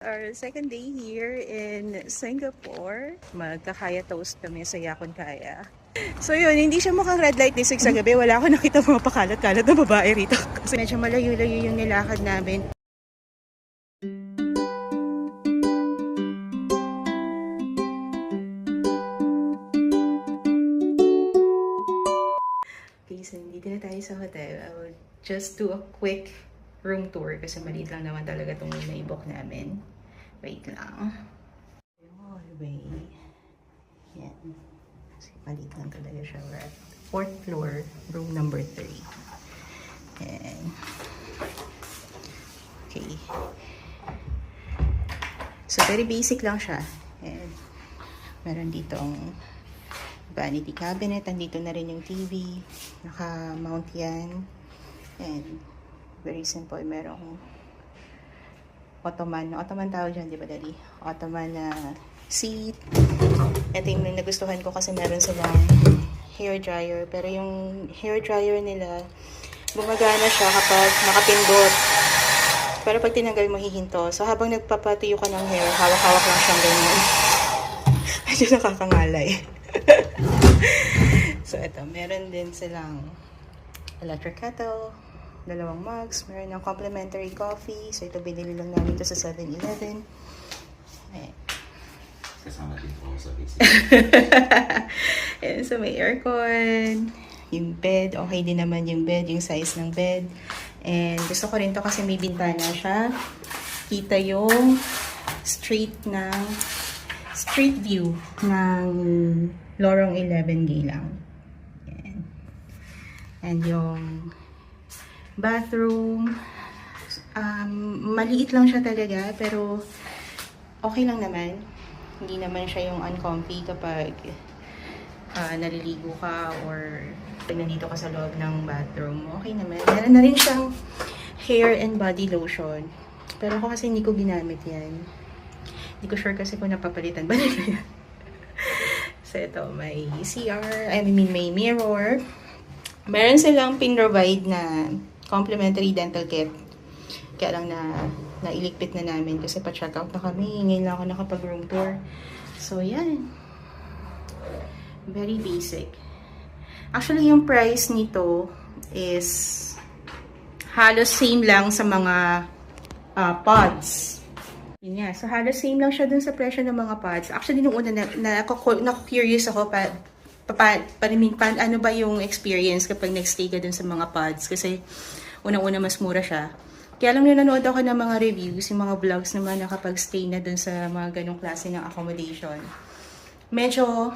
Our second day here in Singapore. Magkakaya toast kami sa Yakon Kaya. So yun, hindi siya mukhang red light district sa gabi. Wala ako nakita mga pakalat-kalat na babae rito. Kasi medyo malayo-layo yung nilakad namin. Okay, so dito na tayo sa hotel. I will just do a quick room tour kasi maliit lang naman talaga itong na-book namin. Wait lang. Hallway. Yan. Kasi maliit lang talaga siya. We're at 4th floor, room number 3. And okay. So, very basic lang siya. And meron ditong vanity cabinet. Andito na rin yung TV. Naka-mount yan. And very simple. Merong Ottoman. Ottoman tawag dyan, di ba, Daddy? Ottoman na seat. Ito yung nagustuhan ko kasi meron silang hair dryer. Pero yung hair dryer nila, gumagana siya kapag nakapindot. Pero pag tinanggal mo, hihinto. So, habang nagpapatuyo ka ng hair, hawak-hawak lang siyang ganyan. Medyo nakakangalay. So, ito. Meron din silang electric kettle. 2 mugs. Meron ng complimentary coffee. So, ito binili lang namin ito sa 7-Eleven. Kasama din po sa basic. So, may aircon. Yung bed. Okay din naman yung bed. Yung size ng bed. And gusto ko rin to kasi may bintana siya. Kita yung street view ng Lorong 11 Geylang. Yan. And yung bathroom, maliit lang siya talaga, pero okay lang naman. Hindi naman siya yung uncomfy kapag naliligo ka or pag nandito ka sa loob ng bathroom. Okay naman. Meron na rin siyang hair and body lotion. Pero ako kasi hindi ko ginamit yan. Hindi ko sure kasi kung napapalitan ba nila yan. So ito, may CR, may mirror. Meron silang pin-provide na complimentary dental kit. Kaya lang nailigpit na namin kasi pa-check out na kami. Ngayon lang ako nakapag-room tour. So, yan. Very basic. Actually, yung price nito is halos same lang sa mga pods. Yun nga. So, halos same lang siya dun sa presyo ng mga pods. Actually, nung una na-curious ako ano ba yung experience kapag nag-stay ka dun sa mga pods. Kasi, unang-una mas mura siya. Kaya lang nanonood ako ng mga reviews, yung mga vlogs naman na kapag stay na dun sa mga ganong klase ng accommodation. Medyo,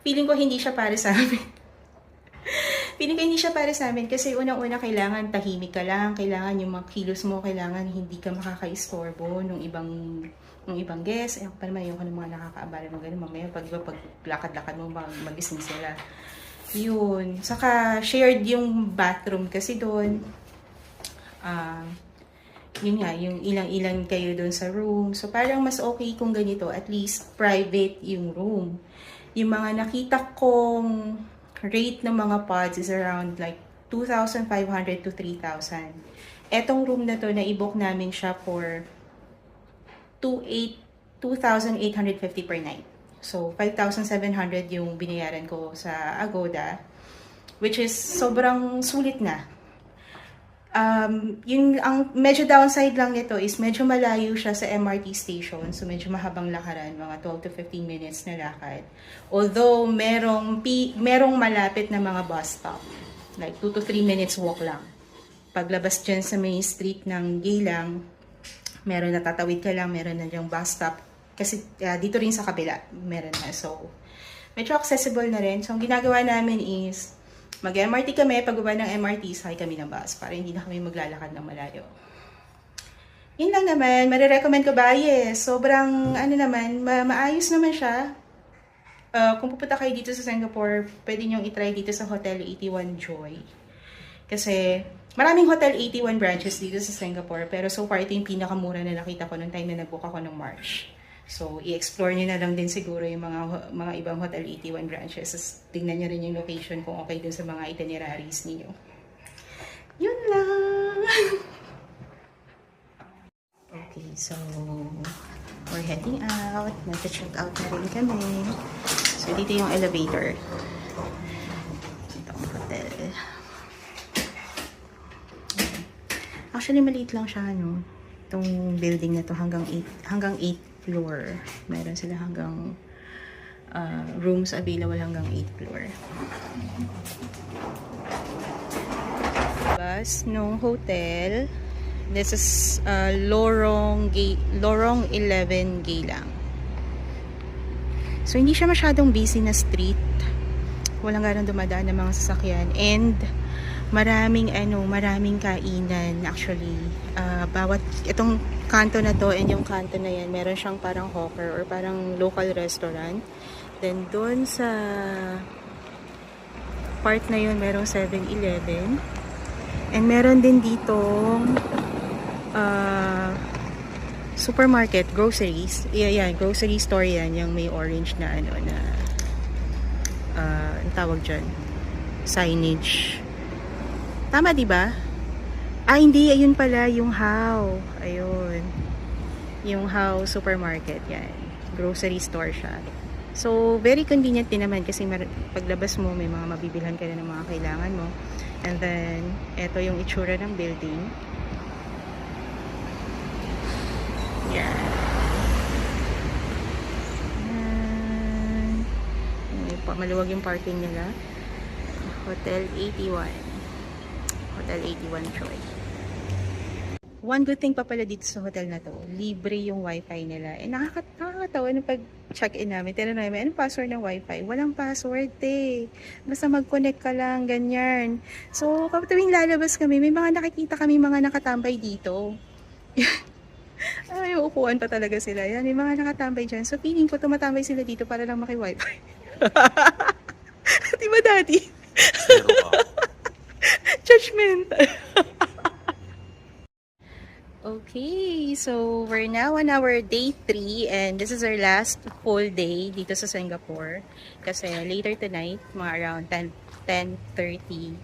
feeling ko hindi siya para sa amin. Feeling ko hindi siya para sa amin kasi unang-una kailangan tahimik ka lang, kailangan yung mga kilos mo, kailangan hindi ka makaka-istorbo nung ibang guest. Ayun pa naman yung mga nakakaabala ng gano'n. Mamaya pag lakad-lakad mo, magising sila. Yun. Saka shared yung bathroom kasi doon. Yun nga, yung ilang-ilang kayo doon sa room. So parang mas okay kung ganito, at least private yung room. Yung mga nakita kong rate ng mga pods is around like 2,500 to 3,000. Etong room na to, na-i-book namin siya for 2,850 per night. So, 5,700 yung binayaran ko sa Agoda, which is sobrang sulit na. Ang medyo downside lang nito is medyo malayo siya sa MRT station. So, medyo mahabang lakaran, mga 12 to 15 minutes na lakad. Although, merong malapit na mga bus stop. Like, 2 to 3 minutes walk lang. Paglabas dyan sa main street ng Geylang, meron na tatawid ka lang, meron na yung bus stop. Kasi dito rin sa kabila, meron na. So, medyo accessible na rin. So, ang ginagawa namin is, mag-MRT kami, pagbaba ng MRT, sakay kami ng bus para hindi na kami maglalakad ng malayo. Yun lang naman, marirecommend ko ba? Yes, sobrang, maayos naman siya. Kung pupunta kayo dito sa Singapore, pwede nyo itry dito sa Hotel 81 Joy. Kasi, maraming Hotel 81 branches dito sa Singapore, pero so far, ito yung pinakamura na nakita ko nung time na nag-book ako ng March. So, i-explore nyo na lang din siguro yung mga ibang Hotel 81 branches. Tingnan nyo rin yung location kung okay dun sa mga itineraries niyo. Yun lang! Okay, so we're heading out. Nag-check out na rin kami. So, dito yung elevator. Dito ang hotel. Actually, maliit lang siya, no? Itong building na to hanggang 8th floor. Meron sila hanggang rooms available hanggang 8th floor. Bus nung hotel. This is Lorong 11 Geylang. So, hindi siya masyadong busy na street. Walang ganun dumadaan ng mga sasakyan. And, maraming kainan actually. Itong kanto na to and yung kanto na yan, meron siyang parang hawker or parang local restaurant. Then, doon sa part na yun, merong 7-Eleven. And meron din dito supermarket, groceries. Yan, grocery store yan. Yung may orange na ang tawag dyan? Signage. Tama, di ba? Hindi. Ayun pala, yung How. Ayun. Yung How supermarket. Yan. Grocery store siya. So, very convenient din naman kasi paglabas mo, may mga mabibilhan ka na ng mga kailangan mo. And then, eto yung itsura ng building. Yan. Maluwag yung parking nila. Hotel 81. Hotel 81 Choi. One good thing pa pala dito sa hotel na to, libre yung wifi nila. Nakakatawa nung pag-check-in namin. Tinanong namin, anong password ng wifi? Walang password Basta mag-connect ka lang, ganyan. So, kapag tuwing lalabas kami, may mga nakikita kami mga nakatambay dito. Ay, uupuan pa talaga sila. Yan, may mga nakatambay dyan. So, feeling ko tumatambay sila dito para lang maki-wifi. Di ba, Daddy? Judgmental. Okay, so we're now on our day 3 and this is our last full day dito sa Singapore. Kasi later tonight, mga around 10:30,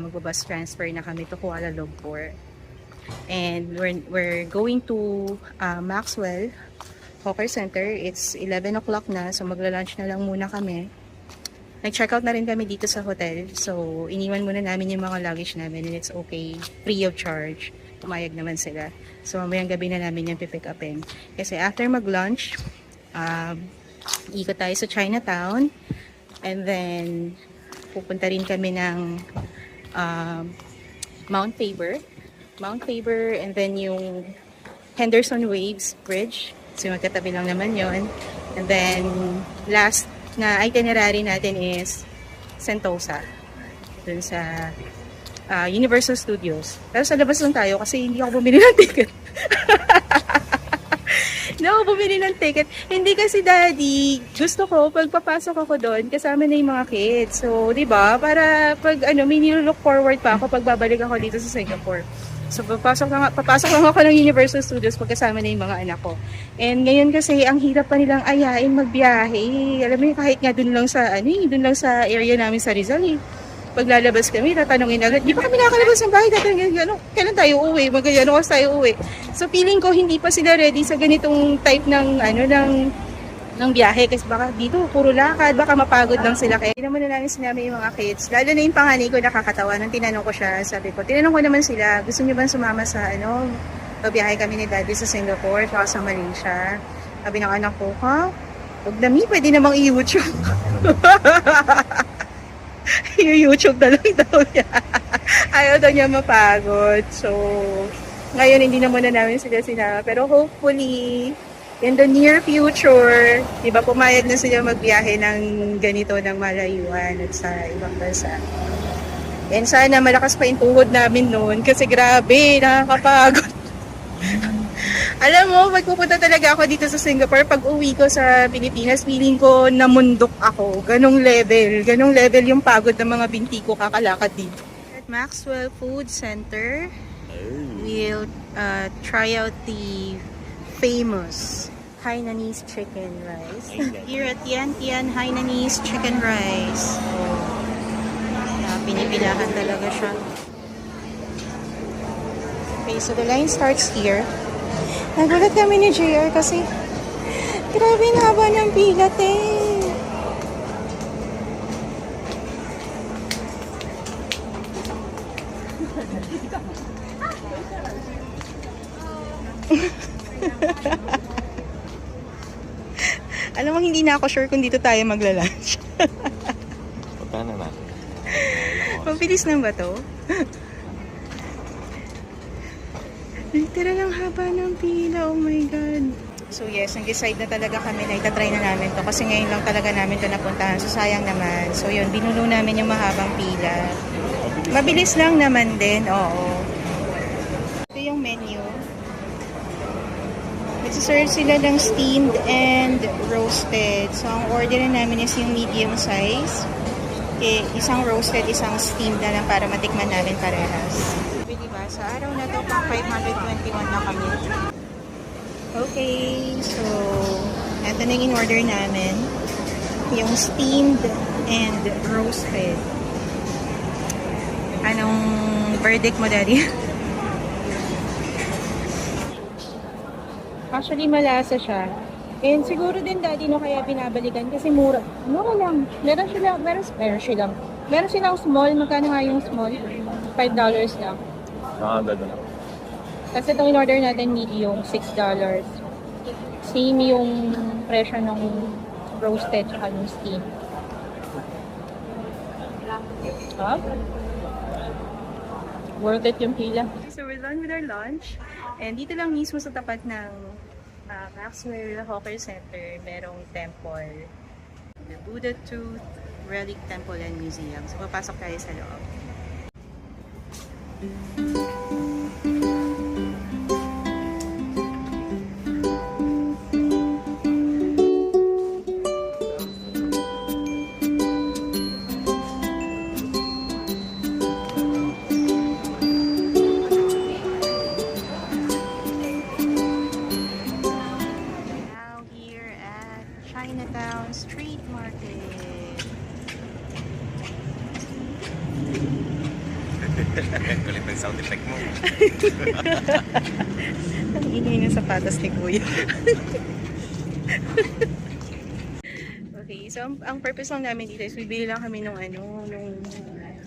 magbabus transfer na kami to Kuala Lumpur. And we're going to Maxwell Hawker Center. It's 11 o'clock na, so magla-lunch na lang muna kami. Nag-check out na rin kami dito sa hotel. So, iniwan muna namin yung mga luggage namin and it's okay, free of charge. Pumayag naman sila. So, mamayang gabi na namin yung pipick upin. Kasi after mag-lunch, ikot tayo sa Chinatown. And then, pupunta rin kami ng Mount Faber. And then yung Henderson Waves Bridge. So, magkatabi lang naman yon. And then, last na itinerary natin is Sentosa. Dun sa Universal Studios. Pero sa labas lang tayo kasi hindi ako bumili ng ticket. Hindi ako bumili ng ticket. Hindi kasi, Daddy, gusto ko, pag papasok ako doon, kasama na yung mga kids. So, di ba? Para pag may nilook forward pa ako pag babalik ako dito sa Singapore. So, papasok lang ako ng Universal Studios pagkasama na yung mga anak ko. And ngayon kasi, ang hirap pa nilang ayain magbiyahe. Alam mo, kahit nga dun lang sa area namin sa Rizal. Paglalabas kami, tatanungin agad, di ba kami nakakalabas ng bahay? Tatanungin, kailan tayo uwi? Magkano oras tayo uwi? So, feeling ko, hindi pa sila ready sa ganitong type ng biyahe kasi baka dito puro lakad, baka mapagod lang sila. Kaya hindi naman na namin sinabi yung mga kids. Lalo na yung panganay ko nakakatawa. Nung tinanong ko siya, sabi ko, tinanong ko naman sila, gusto niyo ba sumama sa pabiyahe kami ni Daddy sa Singapore at sa Malaysia? Sabi ng anak ko, huwag dami, pwede namang i-YouTube. I-YouTube na lang daw niya. Ayaw daw niya mapagod. So, ngayon hindi na muna namin sila sinama. Pero hopefully, in the near future, di ba, pumayag na sila magbiyahe ng ganito ng malayuan at sa ibang bansa. And sana malakas pa yung tuhod namin noon kasi grabe, nakakapagod. Alam mo, pagpupunta talaga ako dito sa Singapore, pag uwi ko sa Pilipinas, feeling ko namundok ako. Ganong level yung pagod ng mga binti ko kakalakad dito. At Maxwell Food Center, we'll try out the famous Hainanese chicken rice. Here at Tian Tian Hainanese chicken rice. Pinipilahan talaga siya. Okay, so the line starts here. Nagulat kami ni JR kasi grabe yung haba ng pila, te. Alam mo, hindi na ako sure kung dito tayo magla-lunch. Punta na natin. Mabilis lang ba to? Literal ang haba ng pila. Oh my God. So yes, nag-decide na talaga kami na itatry na namin to kasi ngayon lang talaga namin to napuntahan. So sayang naman. So yun, binulo namin yung mahabang pila. Mabilis lang naman din, oo. Ito yung menu. Nagsiserve sila ng steamed and roasted. So ang order na namin is yung medium size. Okay, isang roasted, isang steamed na lang para matikman namin parehas. Diba? Sa araw na to, pang 521 na kami. Okay, so ito na yung in-order namin. Yung steamed and roasted. Anong verdict mo, Daddy? Actually, malasa siya. And siguro din, Daddy, no, kaya binabalikan kasi mura. Mura lang. Meron silang small. Magkano nga yung small? $5 lang. Nakagado na. Kasi itong in-order natin medium, $6. Same yung presyo ng roasted at yung steam. Huh? Worth it yung pila. So we're done with our lunch. And dito lang mismo sa tapat ng Maxwell Hawker Center, merong temple. The Buddha Tooth Relic Temple and Museum. So papasok tayo sa loob. Chinatown Street Market. Kulit ng sound effect mo. Ang ingay ng sapatos ni Kuya. Okay, so ang purpose lang namin dito is bibili lang kami nung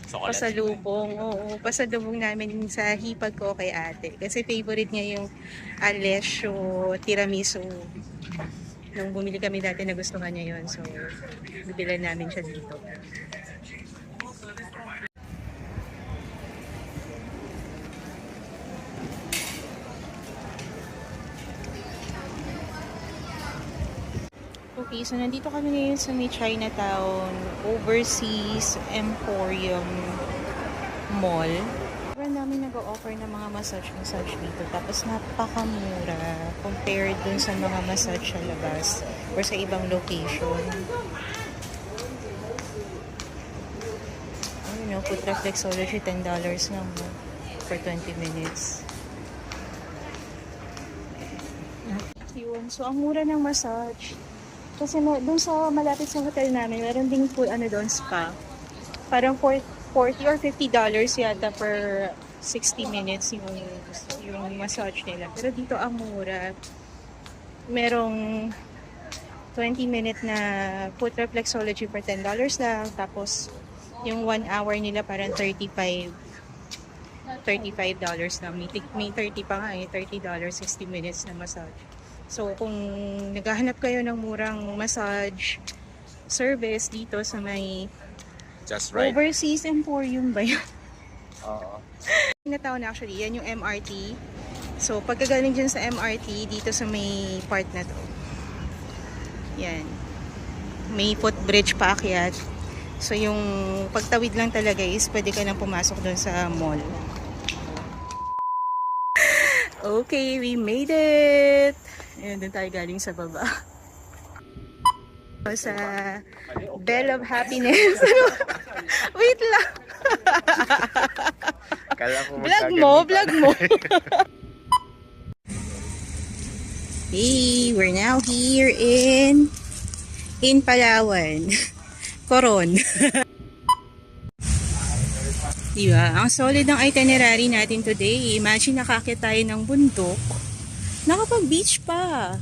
pasalubong. Oo, pasalubong namin sa hipag ko kay ate. Kasi favorite niya yung Alessio tiramisu. Nung bumili kami dati na gustuhan niya yun. So, bibilan namin siya dito. Okay, so nandito kami ngayon sa may Chinatown Overseas Emporium Mall. Sobrang namin nag-o-offer ng mga massage dito. Tapos napakamura compared dun sa mga massage sa labas or sa ibang location. Ayun, foot reflexology, $10 lang for 20 minutes. Yun, so ang mura ng massage. Kasi dun sa malapit sa hotel namin, meron ding full doon spa. Parang $40 or $50 yata per 60 minutes yung massage nila. Pero dito ang mura. Merong 20-minute na foot reflexology for $10 lang. Tapos yung 1 hour nila parang $35 lang. May 30 pa nga $30, 60 minutes na massage. So kung naghahanap kayo ng murang massage service dito sa may Just right. Overseas Emporium ba yun? Oo. Chinatown actually, yan yung MRT. So pagkagaling dyan sa MRT, dito sa may part na to. Yan. May footbridge paakyat. So yung pagtawid lang talaga is pwede ka nang pumasok doon sa mall. Okay, we made it! Ayan, doon tayo galing sa baba. Sa Bell of Happiness. Wait lang. Vlog mo. Hey, we're now here in Palawan. Coron. Diba? Ang solid ng itinerary natin today. Imagine nakakit tayo ng bundok. Nakapag-beach pa.